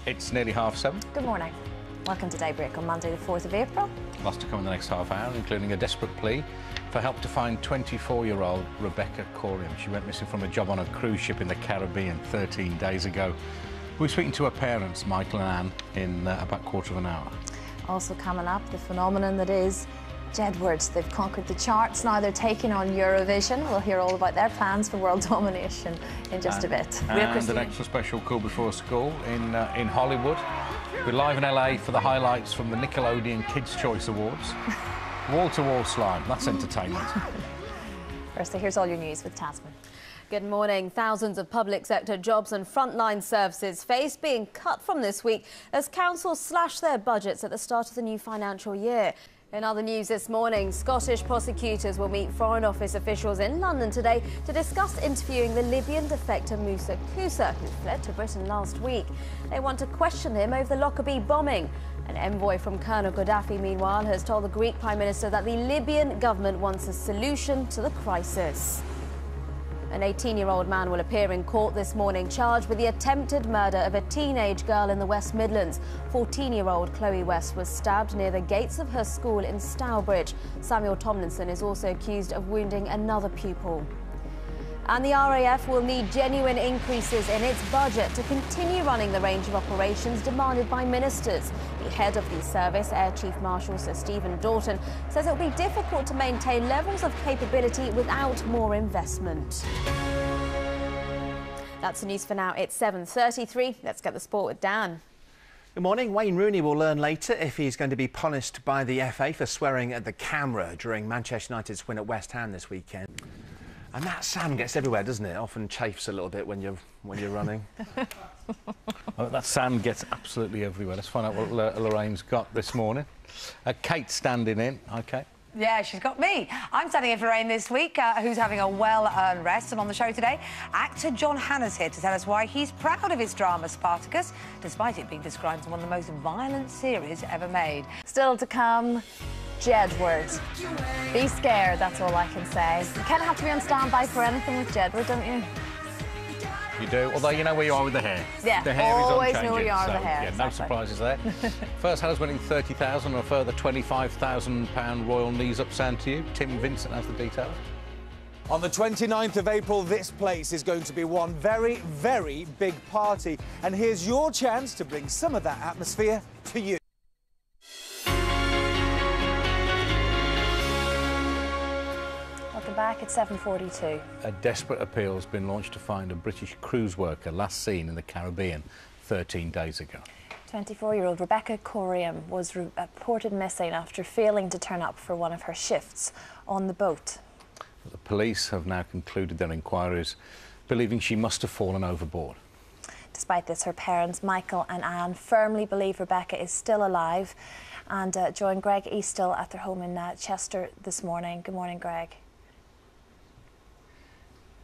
It's nearly 7:30. Good morning. Welcome to Daybreak on Monday the 4th of April. Lots to come in the next half hour, including a desperate plea for help to find 24-year-old Rebecca Corium. She went missing from a job on a cruise ship in the Caribbean 13 days ago. We're speaking to her parents, Michael and Anne, in about a quarter of an hour. Also coming up, the phenomenon that is Jedwards. They've conquered the charts. Now they're taking on Eurovision. We'll hear all about their plans for world domination in just a bit. And an extra special Cool Before School in Hollywood. We're live in LA for the highlights from the Nickelodeon Kids' Choice Awards. Wall-to-wall slime. That's entertainment. Firstly, here's all your news with Tasman. Good morning. Thousands of public sector jobs and frontline services face being cut from this week as councils slash their budgets at the start of the new financial year. In other news this morning, Scottish prosecutors will meet Foreign Office officials in London today to discuss interviewing the Libyan defector Musa Kusa, who fled to Britain last week. They want to question him over the Lockerbie bombing. An envoy from Colonel Gaddafi, meanwhile, has told the Greek Prime Minister that the Libyan government wants a solution to the crisis. An 18-year-old man will appear in court this morning, charged with the attempted murder of a teenage girl in the West Midlands. 14-year-old Chloe West was stabbed near the gates of her school in Stourbridge. Samuel Tomlinson is also accused of wounding another pupil. And the RAF will need genuine increases in its budget to continue running the range of operations demanded by ministers. The head of the service, Air Chief Marshal Sir Stephen Dalton, says it will be difficult to maintain levels of capability without more investment. That's the news for now. It's 7:33. Let's get the sport with Dan. Good morning. Wayne Rooney will learn later if he's going to be punished by the FA for swearing at the camera during Manchester United's win at West Ham this weekend. And that sand gets everywhere, doesn't it? Often chafes a little bit when you're running. Well, that sand gets absolutely everywhere. Let's find out what Lorraine's got this morning. Kate's standing in. Hi, Kate. Yeah, she's got me. I'm standing in for Lorraine this week, who's having a well-earned rest. And on the show today, actor John Hannah's here to tell us why he's proud of his drama Spartacus, despite it being described as one of the most violent series ever made. Still to come, Jedward. Be scared, that's all I can say. You kind of have to be on standby for anything with Jedward, don't you? You do, although you know where you are with the hair. Yeah, the hair always is unchanging, know where you are with the hair. Yeah, exactly. no surprises there. First Hannah's winning £30,000 and a further £25,000 Royal Knees Up sound to you. Tim Vincent has the details. On the 29th of April, this place is going to be one very, very big party. And here's your chance to bring some of that atmosphere to you. Back at 7:42. A desperate appeal has been launched to find a British cruise worker last seen in the Caribbean 13 days ago. 24-year-old Rebecca Corium was reported missing after failing to turn up for one of her shifts on the boat. The police have now concluded their inquiries, believing she must have fallen overboard. Despite this, her parents, Michael and Anne, firmly believe Rebecca is still alive and joined Greg Eastill at their home in Chester this morning. Good morning, Greg.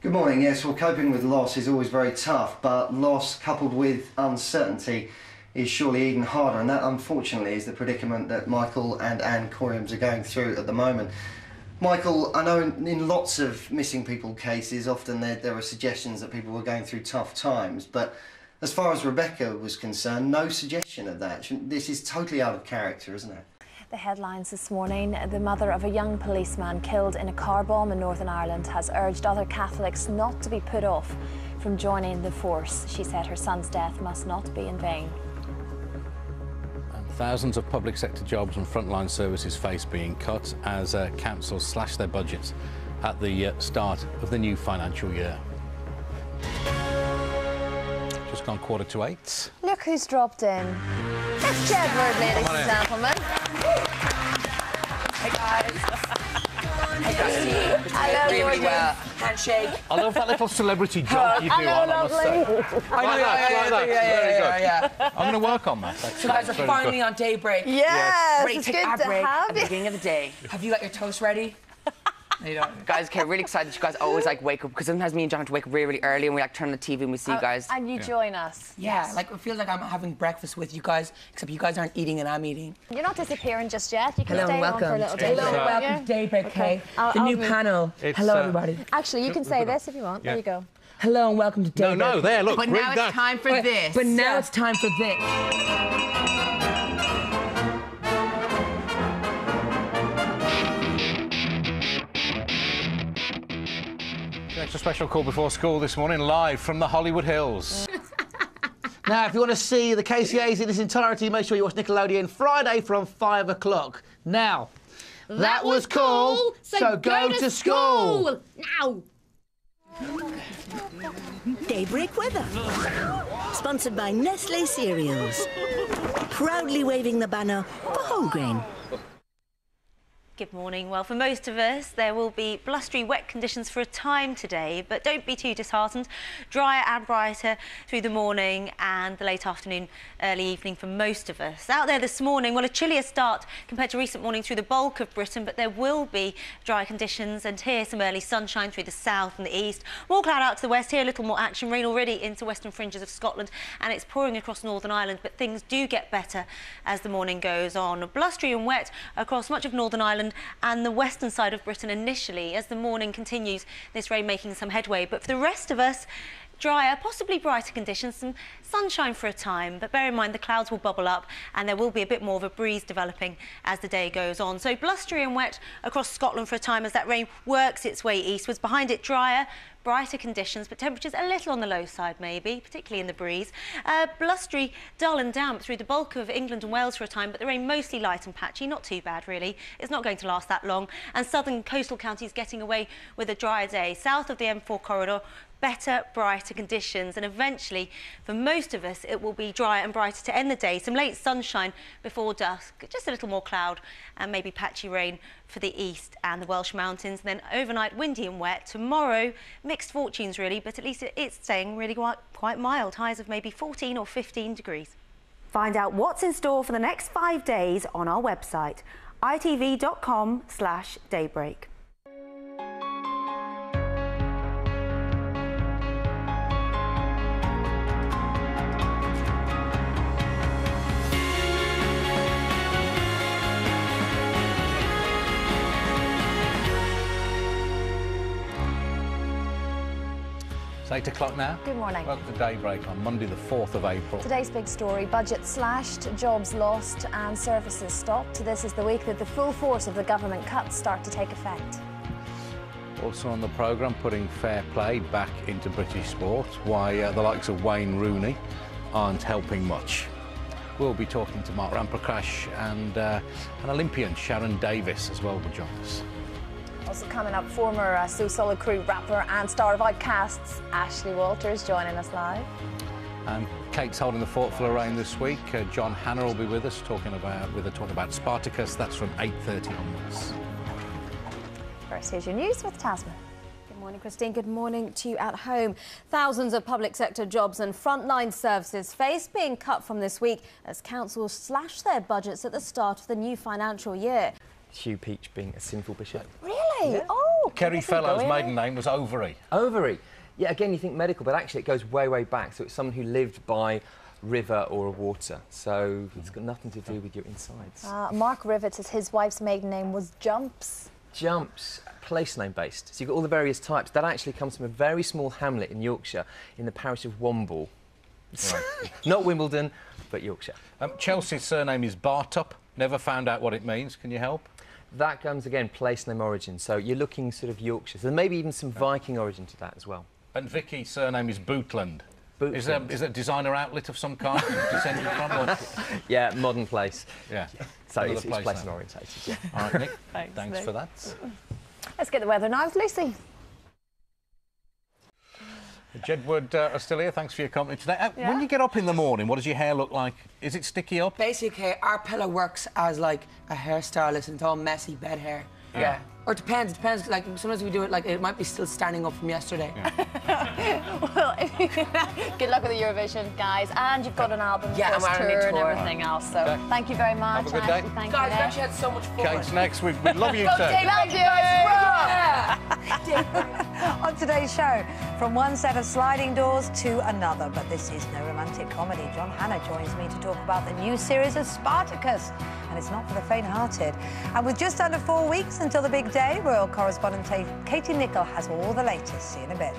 Good morning. Yes, well, coping with loss is always very tough, but loss coupled with uncertainty is surely even harder, and that, unfortunately, is the predicament that Michael and Anne Coriums are going through at the moment. Michael, I know in lots of missing people cases, often there are suggestions that people were going through tough times, but as far as Rebecca was concerned, no suggestion of that. This is totally out of character, isn't it? The headlines this morning: the mother of a young policeman killed in a car bomb in Northern Ireland has urged other Catholics not to be put off from joining the force. She said her son's death must not be in vain. And thousands of public sector jobs and frontline services face being cut as councils slash their budgets at the start of the new financial year. Just gone 7:45. Look who's dropped in. It's Jedward, ladies and gentlemen. Hey, guys. Hey, guys. Hello, really well. Handshake. I love that little celebrity joke you do on, I must say. Yeah. I'm going to work on that, actually. So, guys, are finally on Daybreak. Yes, Ready to take our break at the beginning of the day. Have you got your toast ready? No, you don't. Guys, okay, really excited that you guys always like wake up, because sometimes me and John have to wake up really, really early and we like turn on the TV and we see you guys. And you join us. Yeah, like it feels like I'm having breakfast with you guys, except you guys aren't eating and I'm eating. You're not disappearing just yet. You can Hello stay and welcome. on for a little bit. Hello and welcome to Daybreak, okay. The new panel. It's, Hello, everybody. Actually, you can say this if you want. Yeah. There you go. Hello and welcome to Daybreak. No, there, look. But read now that. it's time for this. But now it's time for this. Extra special call before school this morning, live from the Hollywood Hills. Now, if you want to see the KCAs in its entirety, make sure you watch Nickelodeon Friday from 5 o'clock. Now, that was cool, so go to school! Now! Daybreak weather. Sponsored by Nestle Cereals. Proudly waving the banner for whole grain. Good morning. Well, for most of us, there will be blustery, wet conditions for a time today, but don't be too disheartened. Drier and brighter through the morning and the late afternoon, early evening for most of us. Out there this morning, well, a chillier start compared to recent morning through the bulk of Britain, but there will be dry conditions, and here some early sunshine through the south and the east. More cloud out to the west, here a little more action, rain already into western fringes of Scotland, and it's pouring across Northern Ireland, but things do get better as the morning goes on. Blustery and wet across much of Northern Ireland and the western side of Britain initially. As the morning continues, this rain making some headway, but for the rest of us, drier, possibly brighter conditions, some sunshine for a time, but bear in mind the clouds will bubble up and there will be a bit more of a breeze developing as the day goes on. So blustery and wet across Scotland for a time as that rain works its way eastwards. Behind it, drier, brighter conditions, but temperatures a little on the low side maybe, particularly in the breeze. Blustery, dull and damp through the bulk of England and Wales for a time, but the rain mostly light and patchy, not too bad really. It's not going to last that long, and southern coastal counties getting away with a drier day. South of the M4 corridor, better, brighter conditions, and eventually, for most of us, it will be drier and brighter to end the day. Some late sunshine before dusk, just a little more cloud and maybe patchy rain for the east and the Welsh mountains. And then overnight, windy and wet. Tomorrow, mixed fortunes really, but at least it's staying really quite mild. Highs of maybe 14 or 15 degrees. Find out what's in store for the next 5 days on our website, itv.com/daybreak. It's 8 o'clock now. Good morning. Welcome to Daybreak on Monday the 4th of April. Today's big story, budget slashed, jobs lost and services stopped. This is the week that the full force of the government cuts start to take effect. Also on the programme, putting fair play back into British sport, why the likes of Wayne Rooney aren't helping much. We'll be talking to Mark Ramprakash and an Olympian, Sharon Davis, as well, will join us. Also coming up, former So Solid Crew rapper and star of Outcasts, Ashley Walters, joining us live. And Kate's holding the fort for Lorraine this week. John Hannah will be with us, talking about Spartacus. That's from 8:30 onwards. First, here's your news with Tasman. Good morning, Christine. Good morning to you at home. Thousands of public sector jobs and frontline services face being cut from this week as councils slash their budgets at the start of the new financial year. Hugh Peach being a sinful bishop. Really? Yeah. Oh, Kerry Fellow's maiden name was Overy. Overy. Yeah, again, you think medical, but actually it goes way, way back. So it's someone who lived by river or a water. So it's got nothing to do with your insides. Mark Rivett says his wife's maiden name was Jumps. Jumps, place name based. So you've got all the various types. That actually comes from a very small hamlet in Yorkshire in the parish of Womble. Right. Not Wimbledon, but Yorkshire. Chelsea's surname is Bartop. Never found out what it means. Can you help? That comes, again, place name origin. So you're looking sort of Yorkshire. So maybe even some Viking origin to that as well. And Vicky's surname is Bootland. Bootland. Is that a designer outlet of some kind descended from? Or? Yeah, modern place. Yeah. So it's place and orientated. Yeah. All right, Nick. Thanks for that. Let's get the weather now with Lucy. Jedward are still here. Thanks for your company today. When you get up in the morning, what does your hair look like? Is it sticky up? Basically, our pillow works as like a hairstylist, and it's all messy bed hair. Yeah. Or it depends. It depends. Like sometimes we do it like it might be still standing up from yesterday. Well, good luck with the Eurovision, guys. And you've got an album, yeah, tour and everything else. So thank you very much. Have a good day. Thank guys, you. we actually had so much fun. Kate's next. We love you, sir. Love you. On today's show, from one set of sliding doors to another, but this is no romantic comedy. John Hannah joins me to talk about the new series of Spartacus, and it's not for the faint-hearted. And with just under 4 weeks until the big day, royal correspondent Katie Nicholl has all the latest. See you in a bit.